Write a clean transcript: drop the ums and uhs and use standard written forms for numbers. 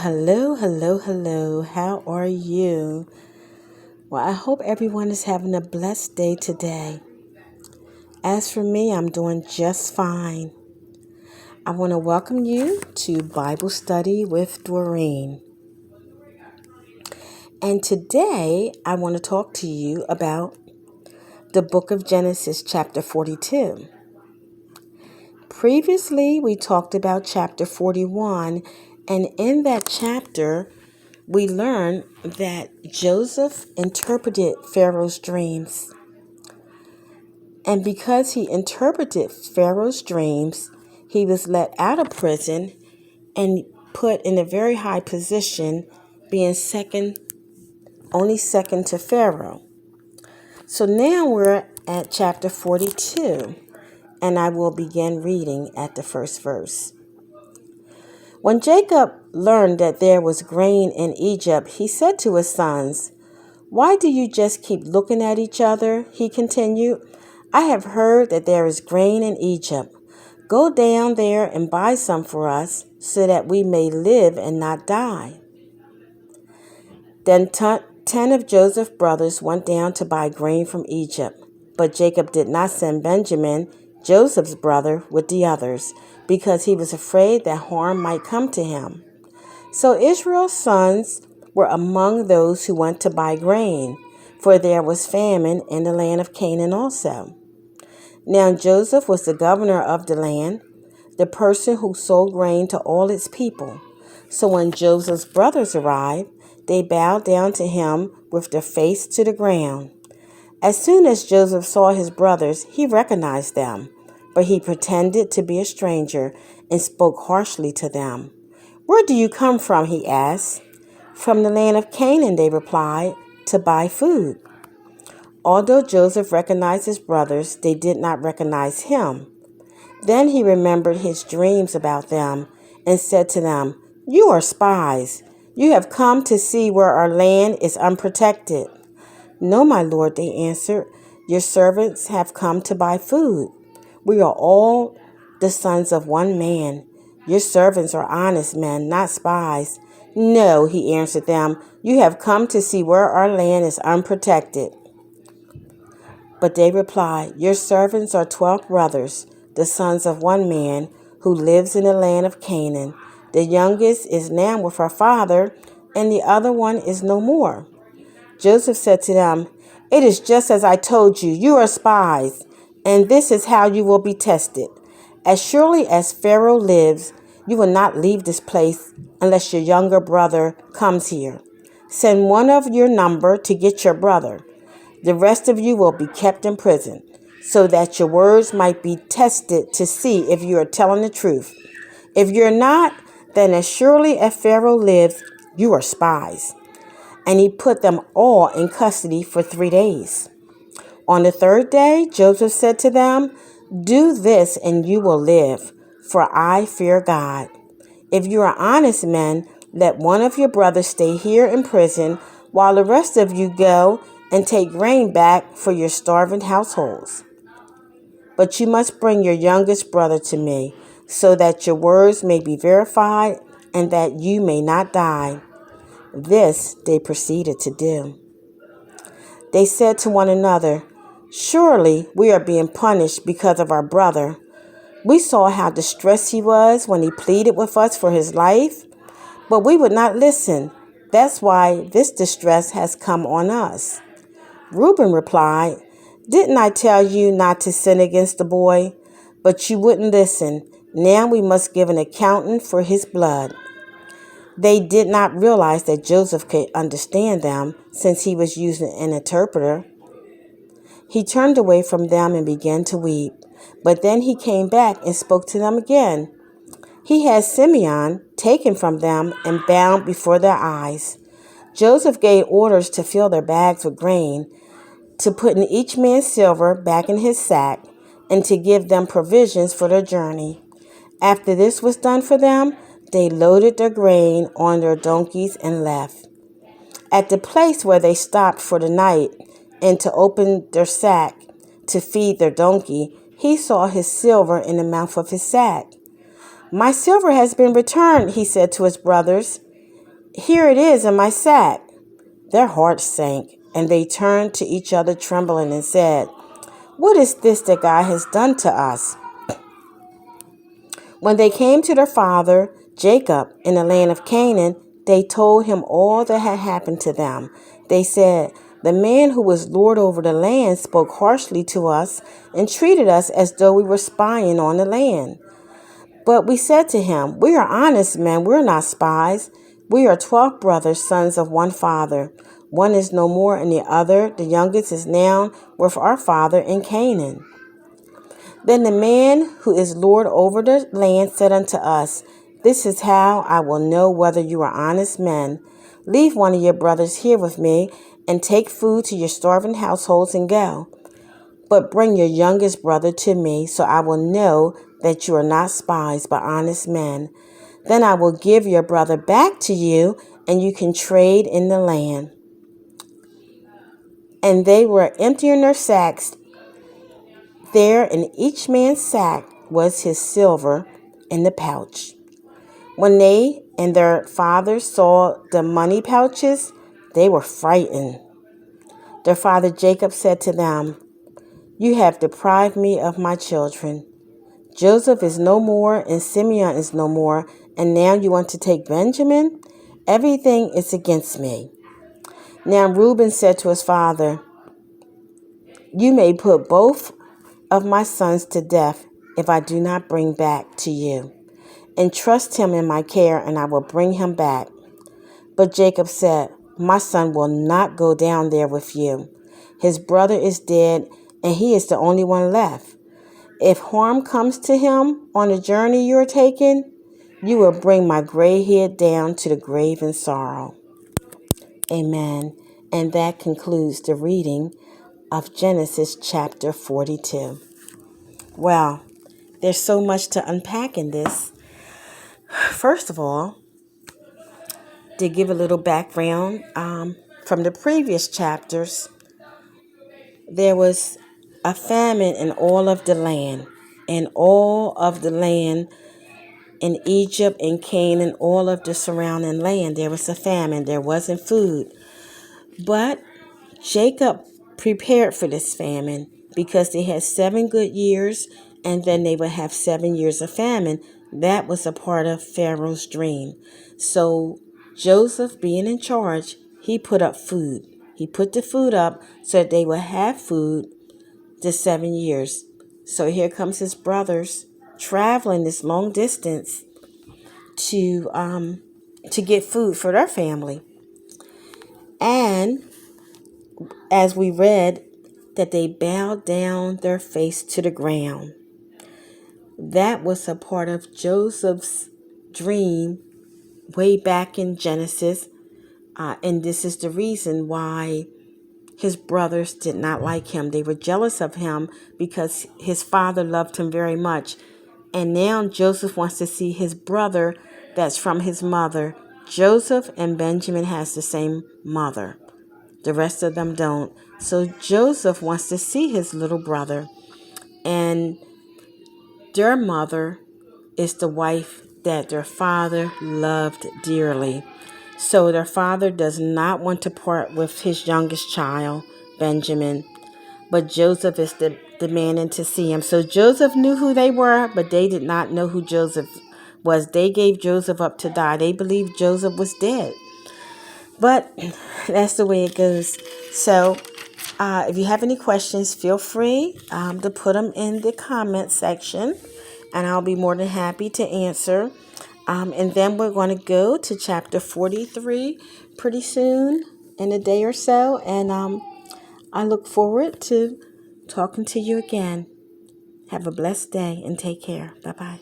Hello. How are you? Well, I hope everyone is having a blessed day today. As for me, I'm doing just fine. I want to welcome you to Bible Study with Doreen. And today, I want to talk to you about the book of Genesis, chapter 42. Previously, we talked about chapter 41, and in that chapter, we learn that Joseph interpreted Pharaoh's dreams. And because he interpreted Pharaoh's dreams, he was let out of prison and put in a very high position, being only second to Pharaoh. So now we're at chapter 42, and I will begin reading at the first verse. When Jacob learned that there was grain in Egypt, he said to his sons, "Why do you just keep looking at each other?" He continued. "I have heard that there is grain in Egypt. Go down there and buy some for us, so that we may live and not die." Then 10 of Joseph's brothers went down to buy grain from Egypt. But Jacob did not send Benjamin, Joseph's brother, with the others, because he was afraid that harm might come to him. So Israel's sons were among those who went to buy grain, for there was famine in the land of Canaan also. Now Joseph was the governor of the land, the person who sold grain to all its people. So when Joseph's brothers arrived, they bowed down to him with their face to the ground. As soon as Joseph saw his brothers, he recognized them, but he pretended to be a stranger and spoke harshly to them. "Where do you come from?" he asked. "From the land of Canaan," they replied, "to buy food." Although Joseph recognized his brothers, they did not recognize him. Then he remembered his dreams about them and said to them, "You are spies. You have come to see where our land is unprotected." "No, my lord," they answered. "Your servants have come to buy food. We are all the sons of one man. Your servants are honest men, not spies." "No," he answered them. "You have come to see where our land is unprotected." But they replied, "Your servants are 12 brothers, the sons of one man, who lives in the land of Canaan. The youngest is now with her father, and the other one is no more." Joseph said to them, "It is just as I told you. You are spies, and this is how you will be tested. As surely as Pharaoh lives, you will not leave this place unless your younger brother comes here. Send one of your number to get your brother. The rest of you will be kept in prison, so that your words might be tested to see if you are telling the truth. If you're not, then as surely as Pharaoh lives, you are spies." And he put them all in custody for 3 days. On the third day, Joseph said to them, "Do this and you will live, for I fear God. If you are honest men, let one of your brothers stay here in prison, while the rest of you go and take grain back for your starving households. But you must bring your youngest brother to me, so that your words may be verified and that you may not die." This they proceeded to do. They said to one another, "Surely we are being punished because of our brother. We saw how distressed he was when he pleaded with us for his life, but we would not listen. That's why this distress has come on us." Reuben replied, "Didn't I tell you not to sin against the boy? But you wouldn't listen. Now we must give an accountant for his blood." They did not realize that Joseph could understand them, since he was using an interpreter. He turned away from them and began to weep. But then he came back and spoke to them again. He had Simeon taken from them and bound before their eyes. Joseph gave orders to fill their bags with grain, to put in each man's silver back in his sack, and to give them provisions for their journey. After this was done for them, they loaded their grain on their donkeys and left. At the place where they stopped for the night and to open their sack to feed their donkey, he saw his silver in the mouth of his sack. "My silver has been returned," he said to his brothers. Here it is in my sack." Their hearts sank, and they turned to each other trembling and said, "What is this that God has done to us?" When they came to their father, Jacob, in the land of Canaan, they told him all that had happened to them. They said, "The man who was lord over the land spoke harshly to us and treated us as though we were spying on the land. But we said to him, 'We are honest men, we're not spies. We are 12 brothers, sons of one father. One is no more and the other, the youngest, is now with our father in Canaan.' Then the man who is lord over the land said unto us, 'This is how I will know whether you are honest men. Leave one of your brothers here with me, and take food to your starving households and go. But bring your youngest brother to me, so I will know that you are not spies, but honest men. Then I will give your brother back to you, and you can trade in the land.' And they were emptying their sacks. There in each man's sack was his silver in the pouch. When they and their father saw the money pouches, they were frightened. Their father Jacob said to them, 'You have deprived me of my children. Joseph is no more, and Simeon is no more, and now you want to take Benjamin? Everything is against me.' Now Reuben said to his father, 'You may put both of my sons to death if I do not bring back to you. Entrust him in my care, and I will bring him back.' But Jacob said, 'My son will not go down there with you. His brother is dead, and he is the only one left. If harm comes to him on the journey you are taking, you will bring my gray head down to the grave in sorrow.'" Amen. And that concludes the reading of Genesis chapter 42. Well, there's so much to unpack in this. First of all, to give a little background, from the previous chapters, there was a famine in all of the land. And all of the land in Egypt and Canaan, all of the surrounding land, there was a famine. There wasn't food. But Jacob prepared for this famine because they had 7 good years, and then they would have 7 years of famine. That was a part of Pharaoh's dream. So Joseph, being in charge, he put up food. He put the food up so that they would have food the 7 years. So here comes his brothers traveling this long distance to get food for their family. And as we read, that they bowed down their face to the ground. That was a part of Joseph's dream way back in Genesis. And this is the reason why his brothers did not like him. They were jealous of him because his father loved him very much. And now Joseph wants to see his brother that's from his mother. Joseph and Benjamin has the same mother. The rest of them don't. So Joseph wants to see his little brother. And their mother is the wife that their father loved dearly. So their father does not want to part with his youngest child, Benjamin. But Joseph is demanding to see him. So Joseph knew who they were, but they did not know who Joseph was. They gave Joseph up to die. They believed Joseph was dead. But that's the way it goes. So if you have any questions, feel free to put them in the comment section, and I'll be more than happy to answer. And then we're going to go to chapter 43 pretty soon, in a day or so. And I look forward to talking to you again. Have a blessed day and take care. Bye-bye.